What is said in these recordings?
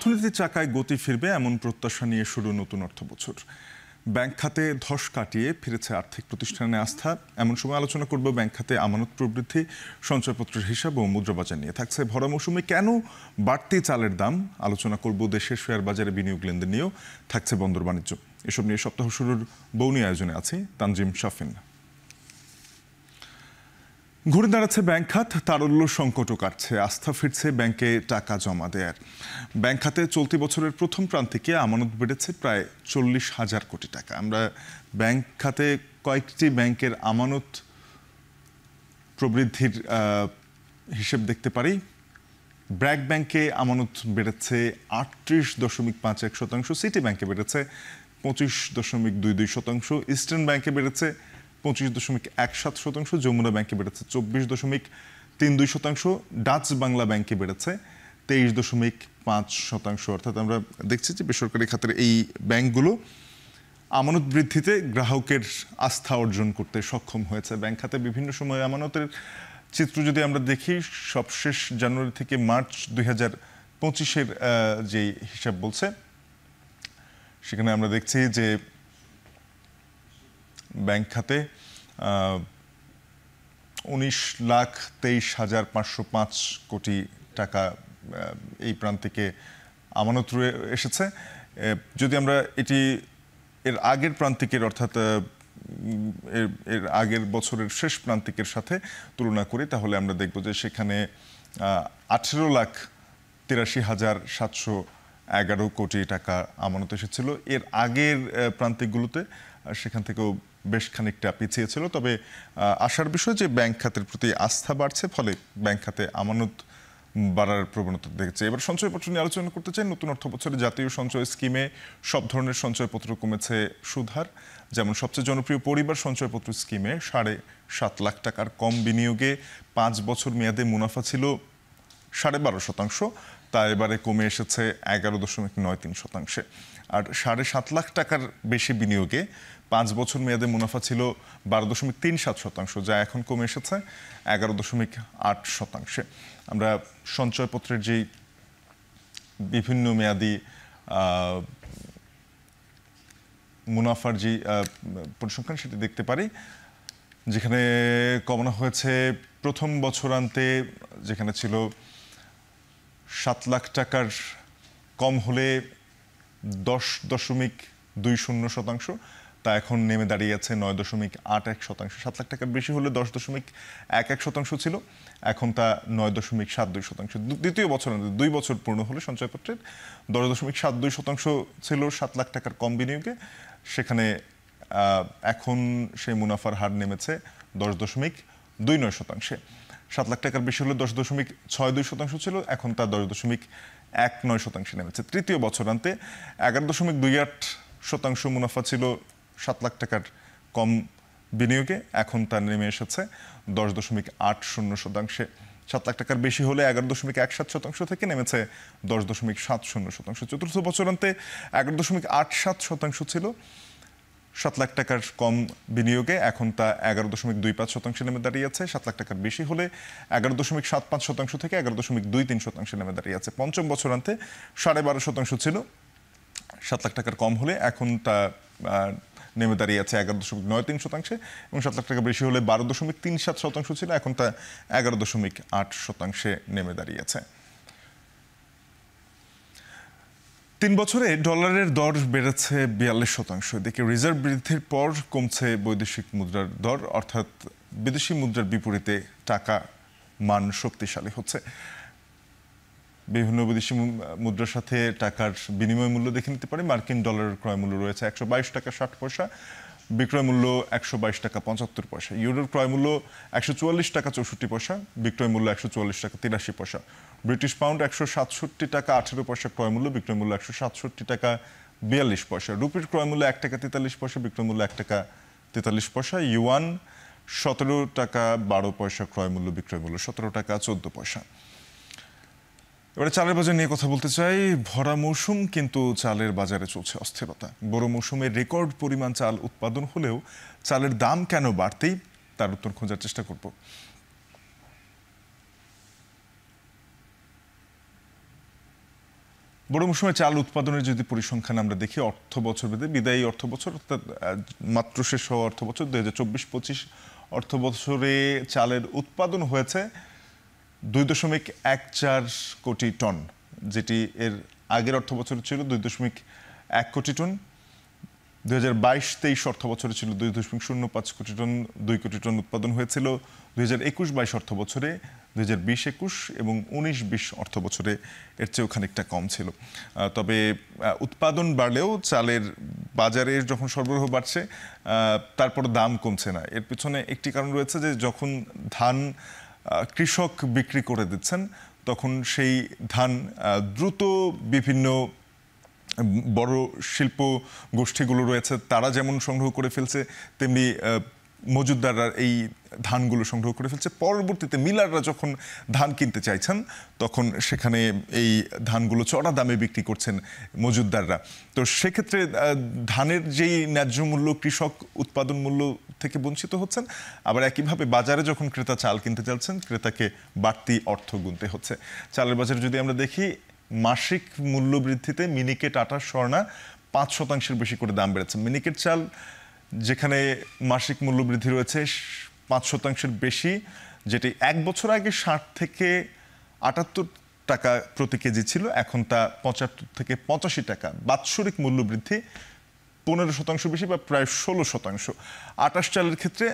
অর্থনীতির চাকায় গতি ফিরবে এমন প্রত্যাশা নিয়ে শুরু নতুন অর্থবছর। ব্যাংক খাতে ধস কাটিয়ে ফিরেছে আর্থিক প্রতিষ্ঠানে আস্থা। এমন সময় আলোচনা করব ব্যাংক খাতে আমানত প্রবৃদ্ধি, সঞ্চয়পত্রের হিসাব ও মুদ্রাবাজার নিয়ে। থাকছে ভরা মৌসুমে কেন বাড়তি চালের দাম, আলোচনা করব দেশের শেয়ার বাজারে বিনিয়োগ লেনদেন নিয়েও, থাকছে বন্দর বাণিজ্য। এসব নিয়ে সপ্তাহ শুরুর বৌনি আয়োজনে আছে তানজিম শাফিন। ঘুরে দাঁড়াচ্ছে ব্যাংক খাত, তারল্য সংকটও কাটছে, আস্থা ফিরছে ব্যাংকে টাকা জমা দেয়ার। ব্যাংক খাতে চলতি বছরের প্রথম প্রান্তিকে আমানত বেড়েছে প্রায় 40,000 কোটি টাকা। আমরা ব্যাংক খাতে কয়েকটি ব্যাংকের আমানত প্রবৃদ্ধির হিসেব দেখতে পারি। ব্র্যাক ব্যাংকে আমানত বেড়েছে 38.51%, সিটি ব্যাংকে বেড়েছে 25.22%, ইস্টার্ন ব্যাংকে বেড়েছে 25.17%, যমুনা ব্যাংকে বেড়েছে 24.32%, ডাচ বাংলা ব্যাংকে বেড়েছে 23.5%। অর্থাৎ আমরা দেখছি যে বেসরকারি খাতের এই ব্যাংকগুলো আমানত বৃদ্ধিতে গ্রাহকের আস্থা অর্জন করতে সক্ষম হয়েছে। ব্যাংক খাতে বিভিন্ন সময়ে আমানতের চিত্র যদি আমরা দেখি, সবশেষ জানুয়ারি থেকে মার্চ 2025-এর যে হিসাব বলছে, সেখানে আমরা দেখছি যে ব্যাংক খাতে 19,23,505 কোটি টাকা এই প্রান্তিকে আমানত এসেছে। যদি আমরা এটি এর আগের প্রান্তিকের অর্থাৎ এর আগের বছরের শেষ প্রান্তিকের সাথে তুলনা করি, তাহলে আমরা দেখব যে সেখানে 18,83,711 কোটি টাকা আমানত এসেছিল। এর আগের প্রান্তিকগুলোতে সেখান থেকেও বেশ খানিকটা পিছিয়ে ছিল। তবে আশার বিষয় যে ব্যাংক খাতের প্রতি আস্থা বাড়ছে, ফলে ব্যাংক খাতে আমানত বাড়ার প্রবণতা দেখছে। এবার সঞ্চয়পত্র নিয়ে আলোচনা করতে চাই। নতুন অর্থ বছরে জাতীয় সঞ্চয় স্কিমে সব ধরনের সঞ্চয়পত্র কমেছে সুদহার। যেমন সবচেয়ে জনপ্রিয় পরিবার সঞ্চয়পত্র স্কিমে 7.5 লাখ টাকার কম বিনিয়োগে 5 বছর মেয়াদে মুনাফা ছিল 12.5%, তা এবারে কমে এসেছে 11.93%। আর 7.5 লাখ টাকার বেশি বিনিয়োগে 5 বছর মেয়াদে মুনাফা ছিল 12.37%, যা এখন কমে এসেছে 11.8%। আমরা সঞ্চয়পত্রের যে বিভিন্ন মেয়াদি মুনাফার যে পরিসংখ্যান, সেটি দেখতে পারি, যেখানে কমানো হয়েছে প্রথম বছরান্তে, যেখানে ছিল 7 লাখ টাকার কম হলে 10.20%, তা এখন নেমে দাঁড়িয়ে আছে 9.81%। 7 লাখ টাকার বেশি হলে 10.11% ছিল, এখন তা 9.72%। দ্বিতীয় বছরান্তে 2 বছর পূর্ণ হলে সঞ্চয়পত্রের 10.72% ছিল 7 লাখ টাকার কম বিনিয়োগে, সেখানে এখন সেই মুনাফার হার নেমেছে 10.29%। 7 লাখ টাকার বেশি হলে 10.62% ছিল, এখন তা 10.19% নেমেছে। তৃতীয় বছরান্তে 11.28% মুনাফা ছিল 7 লাখ টাকার কম বিনিয়োগে, এখন তা নেমে এসেছে 10.80%। 7 লাখ টাকার বেশি হলে 11.17% থেকে নেমেছে 10.70%। চতুর্থ বছরান্তে 11.87% ছিল 7 লাখ টাকার কম বিনিয়োগে, এখন তা 11.25% নেমে দাঁড়িয়েছে। 7 লাখ টাকার বেশি হলে 11.75% থেকে 11.23% নেমে দাঁড়িয়েছে। পঞ্চম বছরান্তে 12.5% ছিল 7 লাখ টাকার কম হলে, এখন তা নেমে দাঁড়িয়েছে 11.93%, এবং 7 লাখ টাকা বেশি হলে 12.37% ছিল, এখন তা 11.8% নেমে দাঁড়িয়েছে। 3 বছরে ডলারের দর বেড়েছে 42%। এদিকে রিজার্ভ বৃদ্ধির পর কমছে বৈদেশিক মুদ্রার দর, অর্থাৎ বিদেশি মুদ্রার বিপরীতে টাকা মান শক্তিশালী হচ্ছে। বিভিন্ন বিদেশি মুদ্রার সাথে টাকার বিনিময় মূল্য দেখে নিতে পারি। মার্কিন ডলারের ক্রয় মূল্য রয়েছে 122 টাকা 60 পয়সা, বিক্রয় মূল্য 122 টাকা 75 পয়সা। ইউরোর ক্রয় মূল্য 144 টাকা 64 পয়সা, বিক্রয় মূল্য 144 টাকা 83 পয়সা। ব্রিটিশ পাউন্ড 167 টাকা 18 পয়সা ক্রয় মূল্য, বিক্রয় মূল্য 167 টাকা 42 পয়সা। রুপির ক্রয় মূল্য 1 টাকা 43 পয়সা, বিক্রয় মূল্য 1 টাকা 43 পয়সা। ইউয়ান 17 টাকা 12 পয়সা ক্রয় মূল্য, বিক্রয় মূল্য 17 টাকা 14 পয়সা। এবারে চালের বাজার নিয়ে কথা বলতে চাই। ভরা মৌসুম, কিন্তু চালের বাজারে চলছে অস্থিরতা। বড় মৌসুমে রেকর্ড পরিমাণ চাল উৎপাদন হলেও চালের দাম কেন বাড়তেই, তার উত্তর খোঁজার চেষ্টা করব। বড় মৌসুমে চাল উৎপাদনের যদি পরিসংখ্যান আমরা দেখি অর্থ বছর ভেদে বিদায়ী অর্থ বছর অর্থাৎ মাত্র শেষ হওয়া অর্থ বছর 2024-25 অর্থ বছরে চালের উৎপাদন হয়েছে 2.14 কোটি টন, যেটি এর আগের অর্থ বছরে ছিল 2.1 কোটি টন। 2022-23 অর্থ বছরে ছিল 2.05 কোটি টন, 2 কোটি টন উৎপাদন হয়েছিল 2021-22 অর্থ বছরে। 2020-21 এবং 19-20 অর্থ বছরে এর চেয়েও খানিকটা কম ছিল। তবে উৎপাদন বাড়লেও চালের বাজারে যখন সরবরাহ বাড়ছে তারপর দাম কমছে না। এর পিছনে একটি কারণ রয়েছে যে যখন ধান কৃষক বিক্রি করে দিচ্ছেন তখন সেই ধান দ্রুত বিভিন্ন বড় শিল্প গোষ্ঠীগুলো রয়েছে তারা যেমন সংগ্রহ করে ফেলছে, তেমনি মজুতদাররা এই ধানগুলো সংগ্রহ করে ফেলছে। পরবর্তীতে মিলাররা যখন ধান কিনতে চাইছেন তখন সেখানে এই ধানগুলো চড়া দামে বিক্রি করছেন মজুতদাররা। তো সেক্ষেত্রে ধানের যেই ন্যায্য মূল্য, কৃষক উৎপাদন মূল্য থেকে বঞ্চিত হচ্ছেন, আবার একইভাবে বাজারে যখন ক্রেতা চাল কিনতে চাচ্ছেন ক্রেতাকে বাড়তি অর্থ গুনতে হচ্ছে। চালের বাজারে যদি আমরা দেখি মাসিক মূল্য বৃদ্ধিতে মিনিকেট, আটা, স্বর্ণা 5% বেশি করে দাম বেড়েছে। মিনিকেট চাল যেখানে মাসিক মূল্য বৃদ্ধি রয়েছে 5% বেশি, যেটি এক বছর আগে 60 থেকে 78 টাকা প্রতি কেজি ছিল, এখন তা 75 থেকে 85 টাকা। বাৎসরিক মূল্য বৃদ্ধি 15% বেশি বা প্রায় 16%। আটাশ চালের ক্ষেত্রে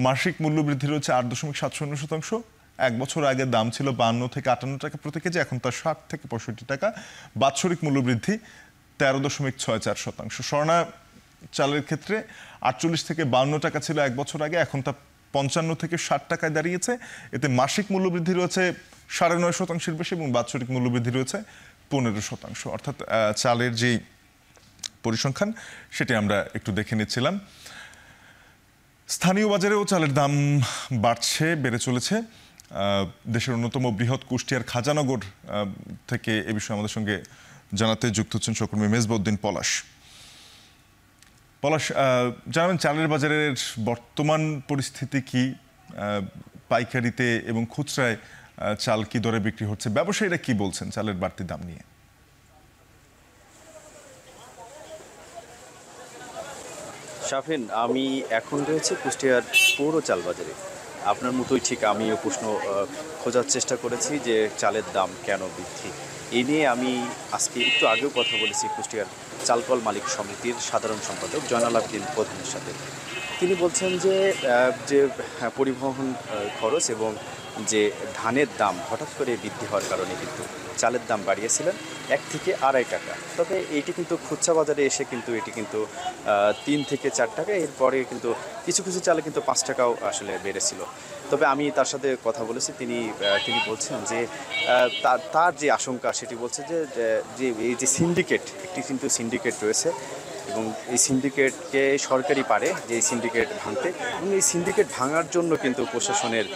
মাসিক মূল্য বৃদ্ধি রয়েছে 8.57%। এক বছর আগে দাম ছিল 52 থেকে 58 টাকা প্রতি কেজি, এখন তা 60 থেকে 65 টাকা। বাৎসরিক মূল্য বৃদ্ধি 13.64%। স্বর্ণা চালের ক্ষেত্রে 48 থেকে 52 টাকা ছিল এক বছর আগে, এখন তা 55 থেকে 60 টাকায় দাঁড়িয়েছে। এতে মাসিক মূল্য বৃদ্ধি রয়েছে 9.5%-এর বেশি এবং বাৎসরিক মূল্য বৃদ্ধি রয়েছে 15%। অর্থাৎ চালের যে পরিসংখ্যান সেটি আমরা একটু দেখে নিচ্ছিলাম। স্থানীয় বাজারেও চালের দাম বেড়ে চলেছে। দেশের অন্যতম বৃহৎ কুষ্টিয়ার খাজানগর থেকে এ বিষয়ে আমাদের সঙ্গে জানাতে যুক্ত হচ্ছেন সহকর্মী মেজবাউদ্দিন পলাশ। জানাবেন চালের বাজারের বর্তমান পরিস্থিতি কি, পাইকারিতে এবং খুচরায় চাল কি দরে বিক্রি হচ্ছে, ব্যবসায়ীরা কি বলছেন চালের বাড়তি দাম নিয়ে? শাফিন, আমি এখন রয়েছে কুষ্টিয়ার পৌর চাল বাজারে। আপনার মতোই ঠিক আমিও প্রশ্ন খোঁজার চেষ্টা করেছি যে চালের দাম কেন বৃদ্ধি। এই নিয়ে আমি আজকে একটু আগেও কথা বলেছি কুষ্টিয়ার চালকল মালিক সমিতির সাধারণ সম্পাদক জয়নাল আবদিন প্রধানের সাথে। তিনি বলছেন যে পরিবহন খরচ এবং যে ধানের দাম হঠাৎ করে বৃদ্ধি হওয়ার কারণে কিন্তু চালের দাম বাড়িয়েছিলেন 1 থেকে 2.5 টাকা। তবে এটি কিন্তু খুচরা বাজারে এসে কিন্তু এটি কিন্তু 3 থেকে 4 টাকা, এরপরে কিন্তু কিছু কিছু চালে কিন্তু 5 টাকাও আসলে বেড়েছিল। তবে আমি তার সাথে কথা বলেছি, তিনি বলছেন যে তার যে আশঙ্কা সেটি বলছে যে এই যে সিন্ডিকেট, একটি কিন্তু সিন্ডিকেট রয়েছে এবং এই সিন্ডিকেটকে সরকারি পারে যে এই সিন্ডিকেট ভাঙতে, এবং এই সিন্ডিকেট ভাঙার জন্য কিন্তু প্রশাসনের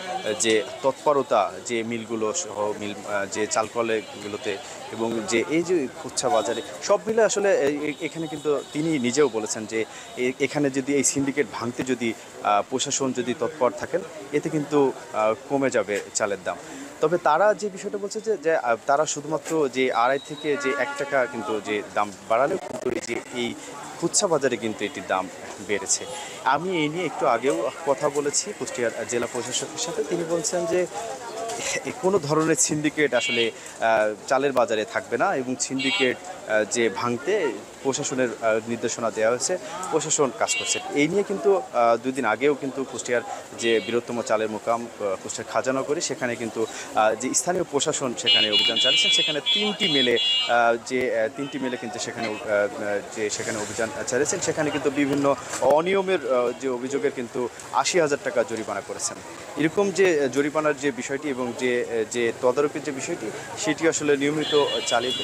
যে তৎপরতা, যে মিলগুলো সহ মিল যে চালকলগুলোতে এবং যে এই যে খুচরা বাজারে সব মিলে আসলে এখানে কিন্তু তিনি নিজেও বলেছেন যে এখানে যদি এই সিন্ডিকেট ভাঙতে যদি প্রশাসন যদি তৎপর থাকেন এতে কিন্তু কমে যাবে চালের দাম। তবে তারা যে বিষয়টা বলছে যে তারা শুধুমাত্র যে 2.5 থেকে যে 1 টাকা কিন্তু যে দাম বাড়ালেও কিন্তু এই খুচরা বাজারে কিন্তু এটির দাম বেড়েছে। আমি এই নিয়ে একটু আগেও কথা বলেছি কুষ্টিয়ার জেলা প্রশাসকের সাথে। তিনি বলছেন যে কোনো ধরনের সিন্ডিকেট আসলে চালের বাজারে থাকবে না এবং সিন্ডিকেট যে ভাঙতে প্রশাসনের নির্দেশনা দেওয়া হয়েছে, প্রশাসন কাজ করছে। এই নিয়ে কিন্তু 2 দিন আগেও কিন্তু কুষ্টিয়ার যে বৃহত্তম চালের মোকাম কুষ্টিয়ার খাজানগরে, সেখানে কিন্তু যে স্থানীয় প্রশাসন সেখানে অভিযান চালিয়েছেন। সেখানে 3টি মেলে কিন্তু সেখানে অভিযান চালিয়েছেন। সেখানে কিন্তু বিভিন্ন অনিয়মের যে অভিযোগের কিন্তু 80,000 টাকা জরিমানা করেছেন। এরকম যে জরিমানার যে বিষয়টি এবং যে তদারকির যে বিষয়টি সেটি আসলে নিয়মিত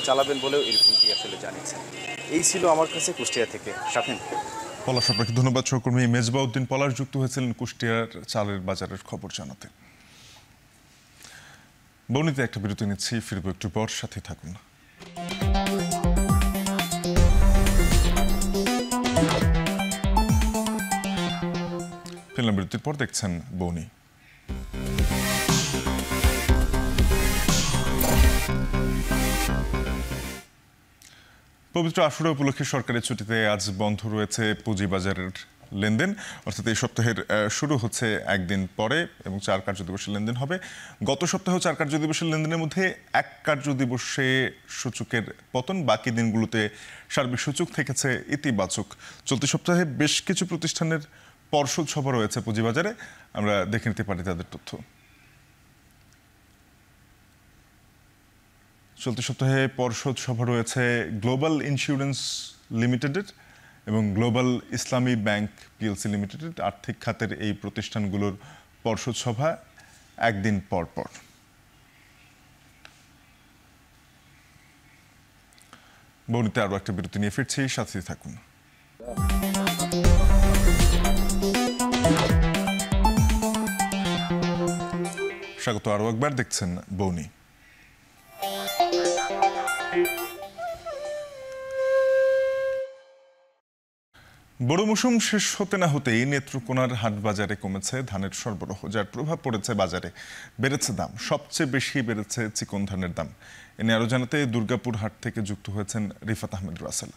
চালাবেন বলেও এরকমটি আসলে জানিয়েছেন। এই ছিল আমার কাছে কুষ্টিয়া থেকে। শাফিন। পলাশ, আপনাকে ধন্যবাদ। সহকর্মী মেজবাউদ্দিন পলাশ যুক্ত হয়েছিলেন কুষ্টিয়ার চালের বাজারের খবর জানাতে। বর্ণিতে একটা বিরতি নিচ্ছি, ফিরবো একটু পর, সাথে থাকুন। ফিল্ম বিরতির পর দেখছেন বৌনি। পবিত্র আশুরা উপলক্ষে সরকারি ছুটিতে আজ বন্ধ রয়েছে পুঁজিবাজারের লেনদেন, অর্থাৎ এই সপ্তাহের শুরু হচ্ছে একদিন পরে এবং 4 কার্যদিবসের লেনদেন হবে। গত সপ্তাহে 4 কার্যদিবসের লেনদেনের মধ্যে 1 কার্যদিবসে সূচকের পতন, বাকি দিনগুলোতে সার্বিক সূচক থেকেছে ইতিবাচক। চলতি সপ্তাহে বেশ কিছু প্রতিষ্ঠানের পর্ষদ সভা রয়েছে পুঁজিবাজারে, আমরা দেখে নিতে পারি তাদের তথ্য। চলতি সপ্তাহে পর্ষদ সভা রয়েছে গ্লোবাল ইন্স্যুরেন্স লিমিটেডের এবং গ্লোবাল ইসলামী ব্যাংক পিএলসি লিমিটেডের। আর্থিক খাতের এই প্রতিষ্ঠানগুলোর পর্ষদ সভা একদিন পর পর। বর্ণিতে আরও একটা বিরতি নিয়ে ফিরছি, সাথে থাকুন। স্বাগত আরও একবার, দেখছেন বৌনি। বড় মৌসুম শেষ হতে না হতেই নেত্রকোনার হাট বাজারে কমেছে ধানের সরবরাহ, যার প্রভাব পড়েছে বাজারে। বেড়েছে দাম, সবচেয়ে বেশি বেড়েছে চিকন ধানের দাম। এ নিয়ে আরো জানাতে দুর্গাপুর হাট থেকে যুক্ত হয়েছেন রিফাত আহমেদ রাসেল।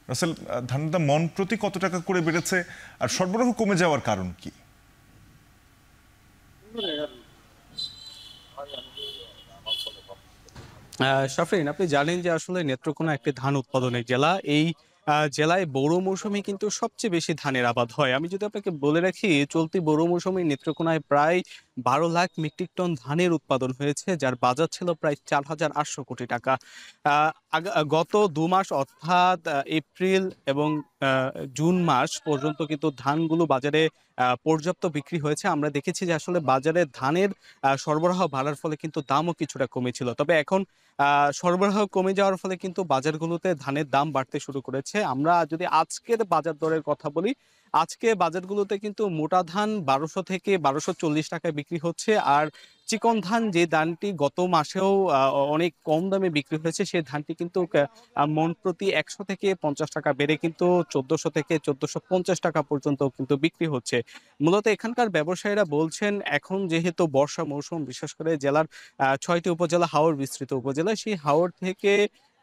রাসেল, ধানের দাম মন প্রতি কত টাকা করে বেড়েছে আর সরবরাহ কমে যাওয়ার কারণ কি? শাফরিন, আপনি জানেন যে আসলে নেত্রকোনা একটি ধান উৎপাদনের জেলা। এই জেলায় বড় মৌসুমে কিন্তু সবচেয়ে বেশি ধানের আবাদ হয়। আমি যদি আপনাকে বলে রাখি, চলতি বড় মৌসুমে নেত্রকোনায় প্রায় 12 লাখ মেট্রিক টন ধানের উৎপাদন হয়েছে, যার বাজার ছিল প্রায় 4,800 কোটি টাকা। গত 2 মাস অর্থাৎ এপ্রিল এবং জুন মাস পর্যন্ত কিন্তু ধানগুলো বাজারে পর্যাপ্ত বিক্রি হয়েছে। আমরা দেখেছি যে আসলে বাজারে ধানের সরবরাহ বাড়ার ফলে কিন্তু দামও কিছুটা কমেছিল। তবে এখন সরবরাহ কমে যাওয়ার ফলে কিন্তু বাজারগুলোতে ধানের দাম বাড়তে শুরু করেছে। আমরা যদি আজকের বাজার দরের কথা বলি, আজকে বাজারগুলোতে কিন্তু মোটা ধান 1200 থেকে 1240 টাকায় বিক্রি হচ্ছে। আর চিকন ধান, যে ধানটি গত মাসেও অনেক কম দামে বিক্রি হয়েছে, সেই ধানটি কিন্তু মন প্রতি 100 থেকে 50 টাকা বেড়ে কিন্তু 1400 থেকে 1450 টাকা পর্যন্ত কিন্তু বিক্রি হচ্ছে। মূলত এখানকার ব্যবসায়ীরা বলছেন, এখন যেহেতু বর্ষা মৌসুম, বিশেষ করে জেলার 6টি উপজেলা হাওর বিস্তৃত উপজেলা, সেই হাওর থেকে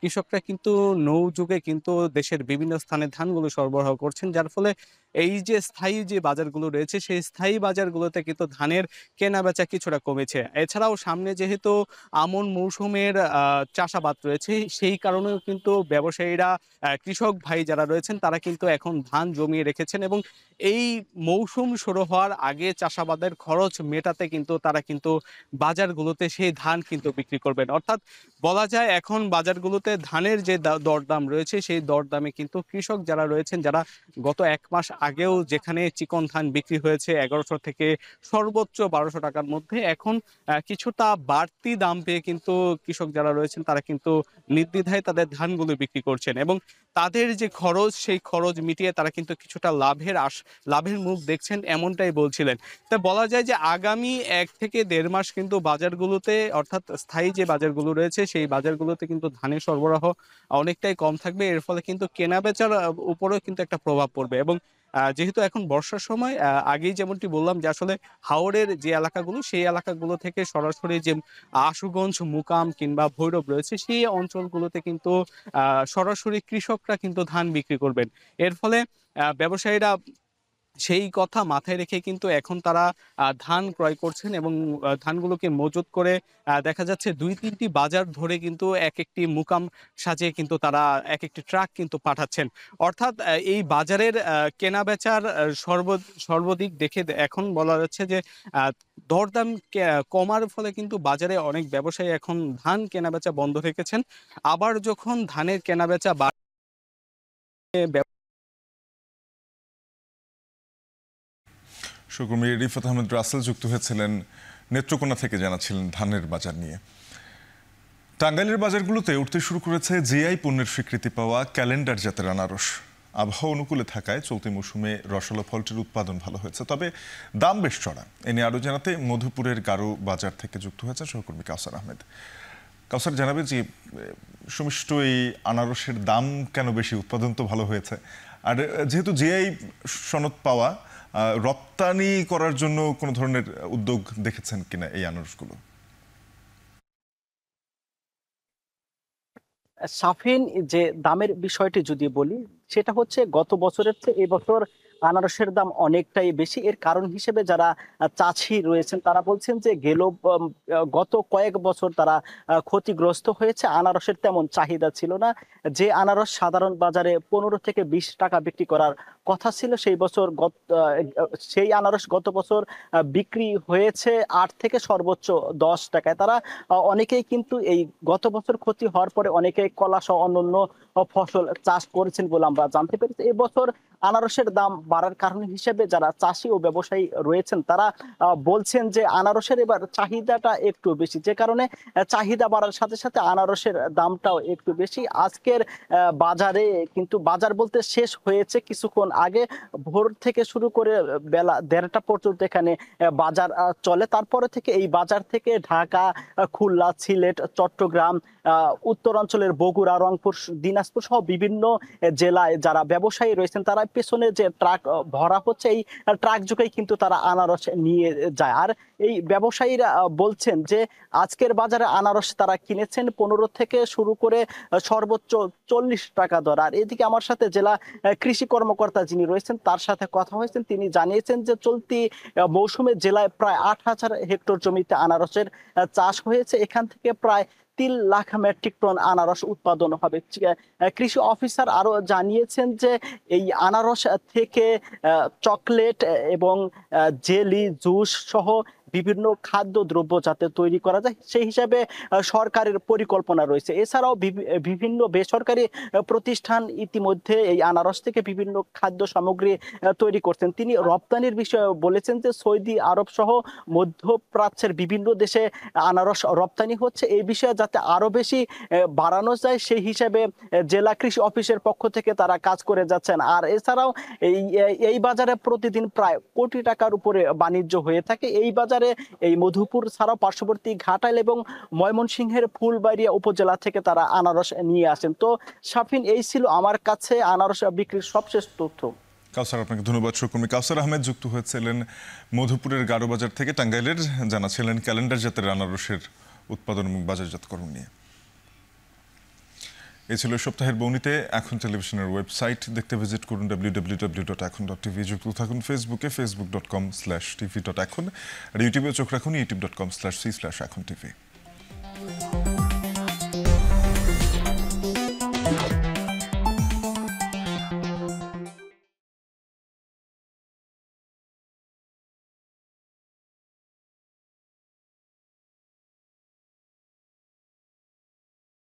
কৃষকরা কিন্তু নৌযুগে কিন্তু দেশের বিভিন্ন স্থানে ধানগুলো সরবরাহ করছেন, যার ফলে এই যে স্থায়ী যে বাজারগুলো রয়েছে, সেই স্থায়ী বাজারগুলোতে কিন্তু ধানের কেনা বেচা কিছুটা কমেছে। এছাড়াও সামনে যেহেতু আমন মৌসুমের চাষাবাদ রয়েছে, সেই কারণেও কিন্তু ব্যবসায়ীরা, কৃষক ভাই যারা রয়েছেন, তারা কিন্তু এখন ধান জমিয়ে রেখেছেন এবং এই মৌসুম শুরু হওয়ার আগে চাষাবাদের খরচ মেটাতে কিন্তু তারা কিন্তু বাজারগুলোতে সেই ধান কিন্তু বিক্রি করবেন। অর্থাৎ বলা যায় এখন বাজারগুলোতে ধানের যে দরদাম রয়েছে, সেই দরদামে কিন্তু কৃষক যারা রয়েছেন, যারা গত 1 মাস আগেও যেখানে চিকন ধান বিক্রি হয়েছে 1100 থেকে সর্বোচ্চ 1200 টাকার মধ্যে, এখন কিছুটা বাড়তি দাম পেয়ে কিন্তু কৃষক যারা রয়েছেন, তারা কিন্তু নির্দ্বিধায় তাদের ধানগুলো বিক্রি করছেন এবং তাদের যে খরচ, সেই খরচ মিটিয়ে তারা কিন্তু কিছুটা লাভের মুখ দেখছেন, এমনটাই বলছিলেন। তা বলা যায় যে আগামী 1 থেকে 1.5 মাস কিন্তু বাজারগুলোতে, অর্থাৎ স্থায়ী যে বাজারগুলো রয়েছে, সেই বাজারগুলোতে কিন্তু ধানের সরবরাহ অনেকটাই কম থাকবে। এর ফলে কিন্তু কেনাবেচার উপরেও কিন্তু একটা প্রভাব পড়বে এবং যেহেতু এখন বর্ষার সময়, আগেই যেমনটি বললাম যে আসলে হাওরের যে এলাকাগুলো, সেই এলাকাগুলো থেকে সরাসরি যে আশুগঞ্জ, মুকাম কিংবা ভৈরব রয়েছে, সেই অঞ্চলগুলোতে কিন্তু সরাসরি কৃষকরা কিন্তু ধান বিক্রি করবেন। এর ফলে ব্যবসায়ীরা সেই কথা মাথায় রেখে কিন্তু এখন তারা ধান ক্রয় করছেন এবং ধানগুলোকে মজুত করে দেখা যাচ্ছে 2-3টি বাজার ধরে কিন্তু এক একটি মুকাম সাজিয়ে কিন্তু তারা এক একটি ট্রাক কিন্তু পাঠাচ্ছেন। অর্থাৎ এই বাজারের কেনাবেচার সর্বদিক দেখে এখন বলা যাচ্ছে যে দরদাম কমার ফলে কিন্তু বাজারে অনেক ব্যবসায়ী এখন ধান কেনাবেচা বন্ধ রেখেছেন। আবার যখন ধানের কেনাবেচা সহকর্মী রিফাত আহমেদ রাসেল যুক্ত হয়েছিলেন নেত্রকোনা থেকে, জানাচ্ছিলেন ধানের বাজার নিয়ে। টাঙ্গাইলের বাজারগুলোতে উঠতে শুরু করেছে জিআই পণ্যের স্বীকৃতি পাওয়া ক্যালেন্ডার জাতের আনারস। আবহাওয়া অনুকূলে থাকায় চলতি মৌসুমে রসালো ফলটির উৎপাদন ভালো হয়েছে, তবে দাম বেশ চড়া। এ নিয়ে আরও জানাতে মধুপুরের গারো বাজার থেকে যুক্ত হয়েছে সহকর্মী কাউসার আহমেদ। কাউসার, জানাবে যে সুমিষ্ট এই আনারসের দাম কেন বেশি? উৎপাদন তো ভালো হয়েছে, আর যেহেতু জিআই সনদ পাওয়া, রপ্তানি করার জন্য কোনো ধরনের উদ্যোগ দেখেছেন কিনা এই আনারসগুলো? সাফিন, যে দামের বিষয়টি যদি বলি, সেটা হচ্ছে গত বছরের চেয়ে এবছর আনারসের দাম অনেকটাই বেশি। এর কারণ হিসেবে যারা চাষি রয়েছেন তারা বলছেন যে গত কয়েক বছর তারা ক্ষতিগ্রস্ত হয়েছে। আনারসের তেমন চাহিদা ছিল না। যে আনারস সাধারণ বাজারে 15 থেকে 20 টাকা বিক্রি করার কথা ছিল, সেই আনারস গত বছর বিক্রি হয়েছে 8 থেকে সর্বোচ্চ 10 টাকায়। তারা অনেকেই কিন্তু এই গত বছর ক্ষতি হওয়ার পরে অনেকেই কলা সহ অন্যান্য ফসল চাষ করেছেন বলে আমরা জানতে পেরেছি। এবছর আনারসের দাম বাড়ার কারণ হিসেবে যারা চাষি ও ব্যবসায়ী রয়েছেন তারা বলছেন যে আনারসের এবার চাহিদাটা একটু বেশি, যে কারণে চাহিদা বাড়ার সাথে সাথে আনারসের দামটাও একটু বেশি। আজকের বাজারে কিন্তু, বাজার বলতে শেষ হয়েছে কিছুক্ষণ আগে, ভোর থেকে শুরু করে বেলা 1:30টা পর্যন্ত এখানে বাজার চলে। তারপরে থেকে এই বাজার থেকে ঢাকা, খুলনা, সিলেট, চট্টগ্রাম, উত্তরাঞ্চলের বগুড়া, রংপুর, দিনাজপুর সহ বিভিন্ন জেলায় যারা ব্যবসায়ী রয়েছেন তারা পেছনে যে ট্রাক ভরা হচ্ছে, এই ট্রাক যোগেই কিন্তু তারা আনারস নিয়ে যায়। আর এই ব্যবসায়ীরা বলছেন যে আজকের বাজারে আনারস তারা কিনেছেন 15 থেকে শুরু করে সর্বোচ্চ 40 টাকা দর। আর এদিকে আমার সাথে জেলা কৃষি কর্মকর্তা যিনি রয়েছেন তার সাথে কথা হয়েছেন, তিনি জানিয়েছেন যে চলতি মৌসুমে জেলায় প্রায় 8,000 হেক্টর জমিতে আনারসের চাষ হয়েছে। এখান থেকে প্রায় 3 লাখ মেট্রিক টন আনারস উৎপাদন হবে। কৃষি অফিসার আরো জানিয়েছেন যে এই আনারস থেকে চকলেট এবং জেলি, জুস সহ বিভিন্ন খাদ্য দ্রব্য যাতে তৈরি করা যায় সেই হিসাবে সরকারের পরিকল্পনা রয়েছে। এছাড়াও বিভিন্ন বেসরকারি প্রতিষ্ঠান ইতিমধ্যে এই আনারস থেকে বিভিন্ন খাদ্য সামগ্রী তৈরি করছেন। তিনি রপ্তানির বিষয়ে বলেছেন যে সৌদি আরব সহ মধ্যপ্রাচ্যের বিভিন্ন দেশে আনারস রপ্তানি হচ্ছে। এই বিষয়ে যাতে আরো বেশি বাড়ানো যায় সেই হিসাবে জেলা কৃষি অফিসের পক্ষ থেকে তারা কাজ করে যাচ্ছেন। আর এছাড়াও এই বাজারে প্রতিদিন প্রায় কোটি টাকার উপরে বাণিজ্য হয়ে থাকে। এই বাজারে এই মধুপুর ছাড়াও পার্শ্ববর্তী ঘাটাইল এবং ময়মনসিংহের ফুলবাড়িয়া উপজেলা থেকে তারা আনারস নিয়ে আসেন। তো শাফিন, এই ছিল আমার কাছে আনারস বিক্রির সবশেষ তথ্য। কাউসার, আপনাকে ধন্যবাদ। সহকর্মী কাউসার আহমেদ যুক্ত হয়েছিলেন মধুপুরের গারোবাজার থেকে। টাঙ্গাইলের জানাছিলেন ক্যালেন্ডার জাতের আনারসের উৎপাদন এবং বাজারজাতকরণ নিয়ে। এই ছিল সপ্তাহের বর্ণিতে। এখন টেলিভিশনের ওয়েবসাইট দেখতে ভিজিট করুন www.এখন.tv। যুক্ত থাকুন ফেসবুকে facebook.com/tv.এখন, আর ইউটিউবে চোখ রাখুন youtube.com/c/এখন tv।